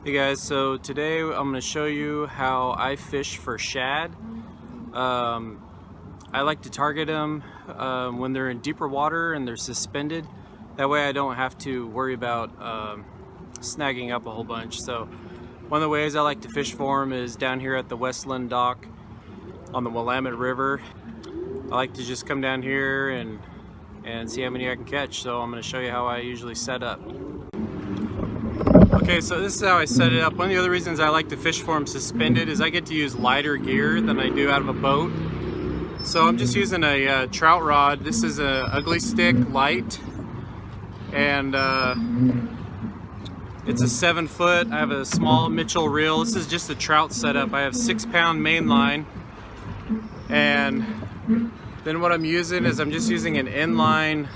Hey guys, so today I'm going to show you how I fish for shad. I like to target them when they're in deeper water and they're suspended. That way I don't have to worry about snagging up a whole bunch. So one of the ways I like to fish for them is down here at the Westland dock on the Willamette River. I like to just come down here and see how many I can catch. So I'm going to show you how I usually set up. Okay, so this is how I set it up. One of the other reasons I like to fish for them suspended is I get to use lighter gear than I do out of a boat. So I'm just using a trout rod. This is a Ugly Stick light, and it's a 7-foot. I have a small Mitchell reel. This is just a trout setup. I have 6-pound main line, and then what I'm using is I'm just using an inline,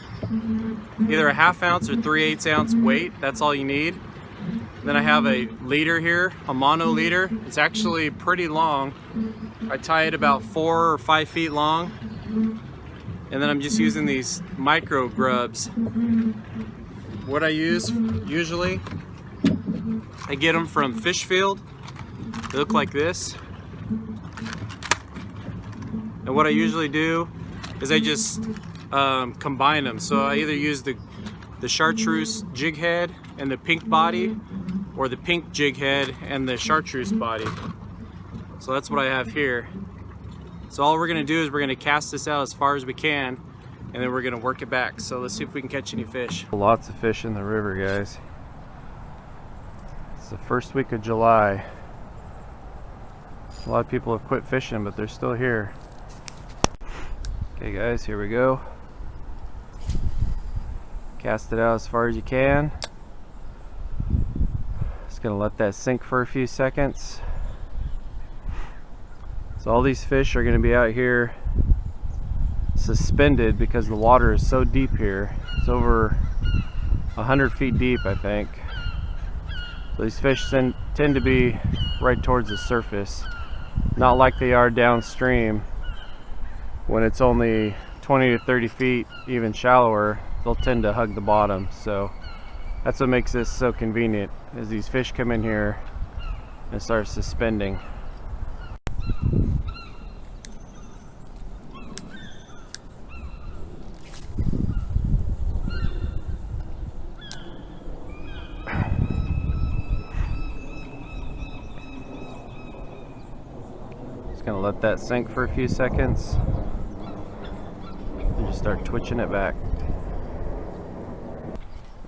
either a 1/2 ounce or 3/8 ounce weight. That's all you need. Then I have a leader here, a mono leader. It's actually pretty long. I tie it about 4 or 5 feet long. And then I'm just using these micro grubs. What I use usually, I get them from Fish Field. They look like this. And what I usually do is I just combine them. So I either use the chartreuse jig head and the pink body, or the pink jig head and the chartreuse body. So that's what I have here. So all we're gonna do is we're gonna cast this out as far as we can, and then we're gonna work it back. So let's see if we can catch any fish. Lots of fish in the river, guys. It's the first week of July. A lot of people have quit fishing, but they're still here. Okay guys, here we go. Cast it out as far as you can. Just gonna let that sink for a few seconds. So all these fish are gonna be out here suspended because the water is so deep here. It's over 100 feet deep, I think. So these fish tend to be right towards the surface, not like they are downstream when it's only 20 to 30 feet, even shallower. They'll tend to hug the bottom. So that's what makes this so convenient, is these fish come in here and start suspending. Just gonna let that sink for a few seconds and just start twitching it back.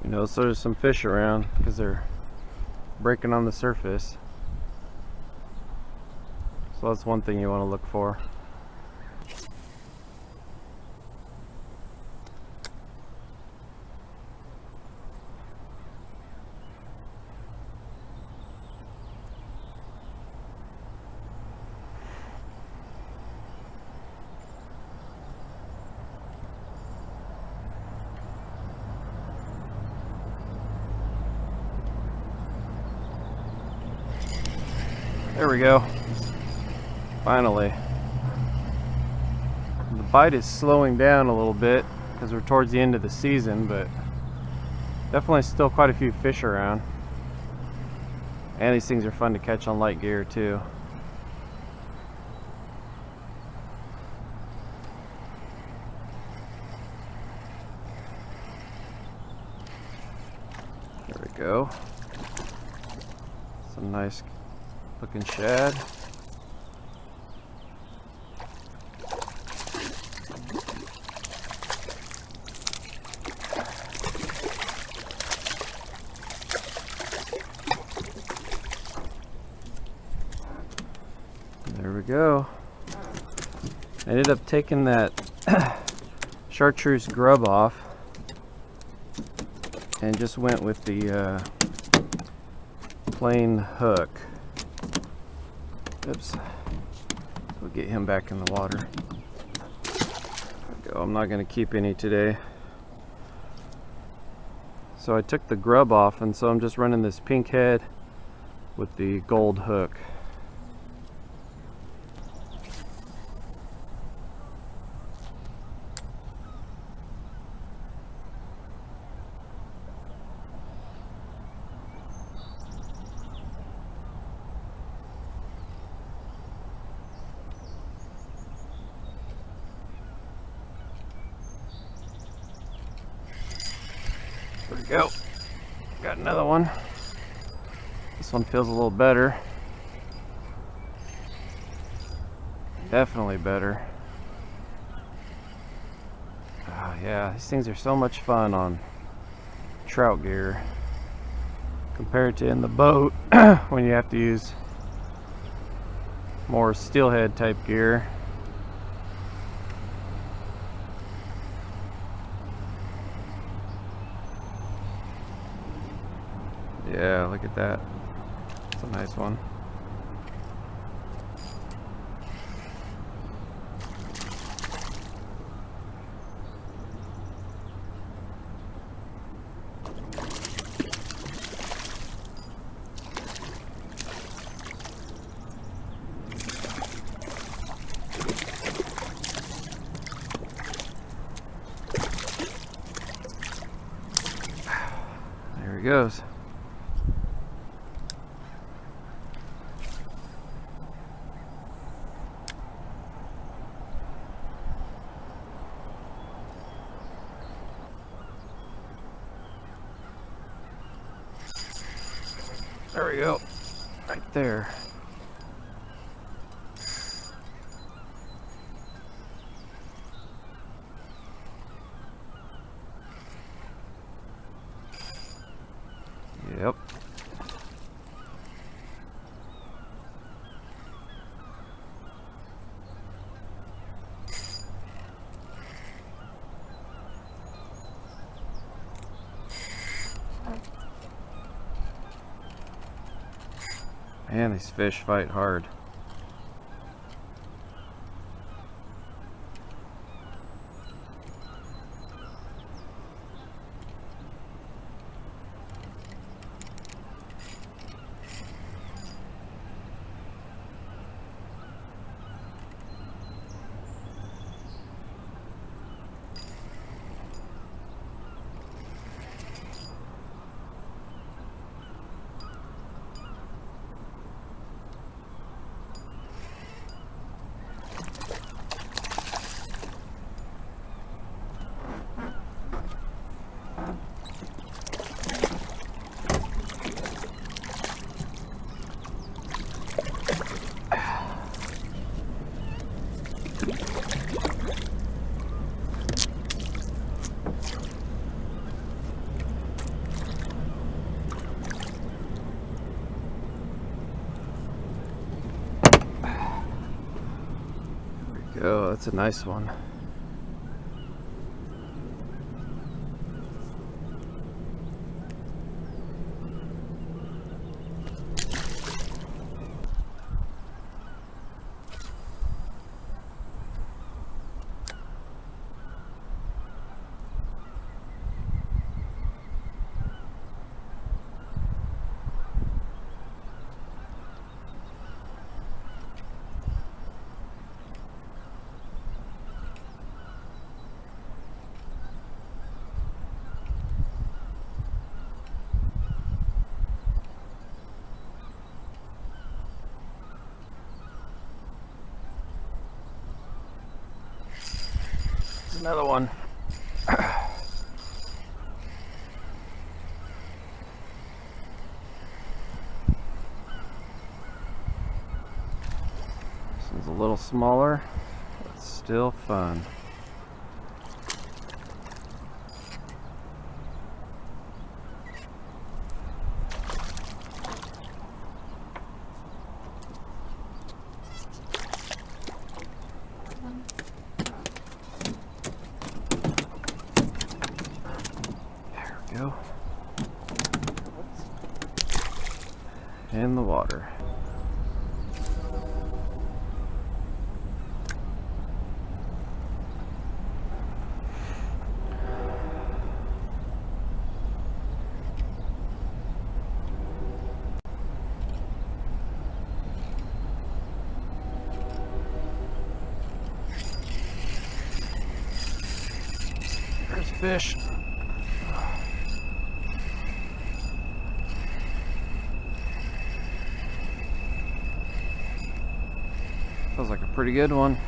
You know, so there's some fish around because they're breaking on the surface. So that's one thing you want to look for. There we go. Finally. The bite is slowing down a little bit because we're towards the end of the season, but definitely still quite a few fish around. And these things are fun to catch on light gear too. There we go. Some nice looking shad. There we go. I ended up taking that chartreuse grub off and just went with the plain hook. Oops. We'll get him back in the water. There we go. I'm not going to keep any today. So I took the grub off, and so I'm just running this pink head with the gold hook. There we go. Got another one. This one feels a little better. Definitely better. Oh, yeah, these things are so much fun on trout gear compared to in the boat when you have to use more steelhead type gear. Yeah, look at that. It's a nice one. There he goes. There we go, right there. Yep. Man, these fish fight hard. Oh, that's a nice one. Another one. This one's a little smaller, but still fun. Go in the water. There's fish. Feels like a pretty good one.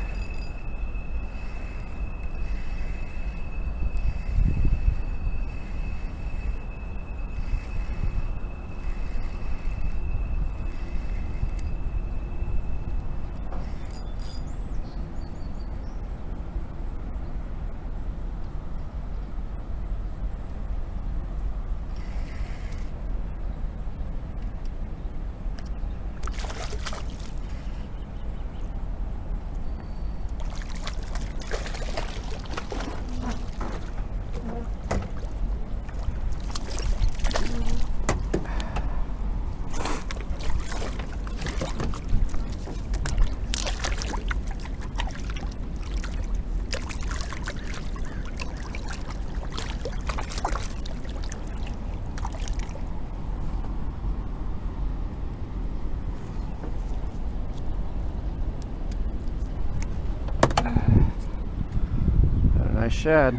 my shad.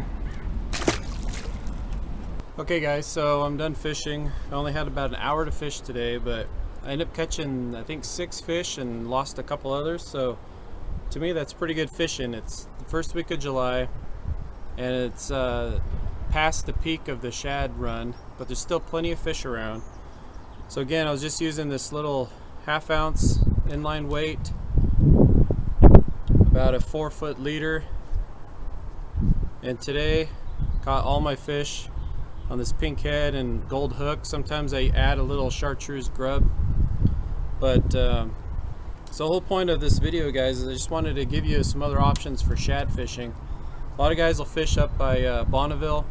Okay guys, so I'm done fishing. I only had about an hour to fish today, but I ended up catching I think 6 fish and lost a couple others, so to me that's pretty good fishing. It's the first week of July and it's past the peak of the shad run, but there's still plenty of fish around. So again, I was just using this little 1/2 ounce inline weight, about a 4-foot leader, and today caught all my fish on this pink head and gold hook. Sometimes I add a little chartreuse grub, but so the whole point of this video, guys, is I just wanted to give you some other options for shad fishing. A lot of guys will fish up by Bonneville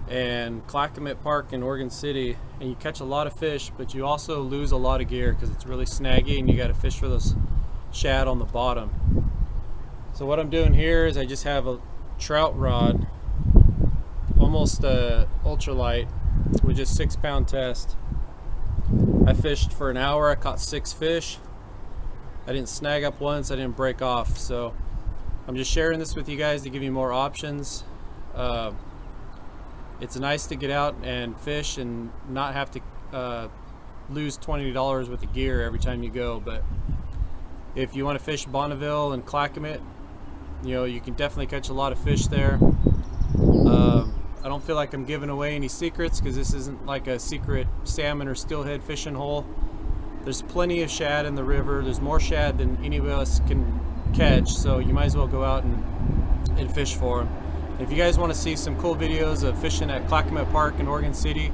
and Clackamas Park in Oregon City, and you catch a lot of fish, but you also lose a lot of gear because it's really snaggy and you got to fish for those shad on the bottom. So what I'm doing here is I just have a trout rod, almost ultralight, with just 6-pound test. I fished for an hour. I caught 6 fish. I didn't snag up once. I didn't break off. So I'm just sharing this with you guys to give you more options. It's nice to get out and fish and not have to lose $20 worth of gear every time you go. But if you want to fish Bonneville and Clackamas, you know, you can definitely catch a lot of fish there. I don't feel like I'm giving away any secrets because this isn't like a secret salmon or steelhead fishing hole. There's plenty of shad in the river. There's more shad than any of us can catch, so you might as well go out and fish for them. If you guys want to see some cool videos of fishing at Clackamas Park in Oregon City,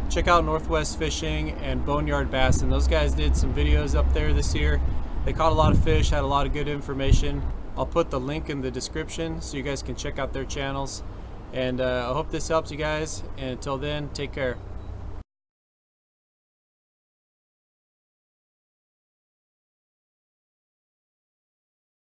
check out Northwest Fishing and Boneyard Bassin. Those guys did some videos up there this year. They caught a lot of fish, had a lot of good information. I'll put the link in the description so you guys can check out their channels. And I hope this helps you guys. And until then, take care.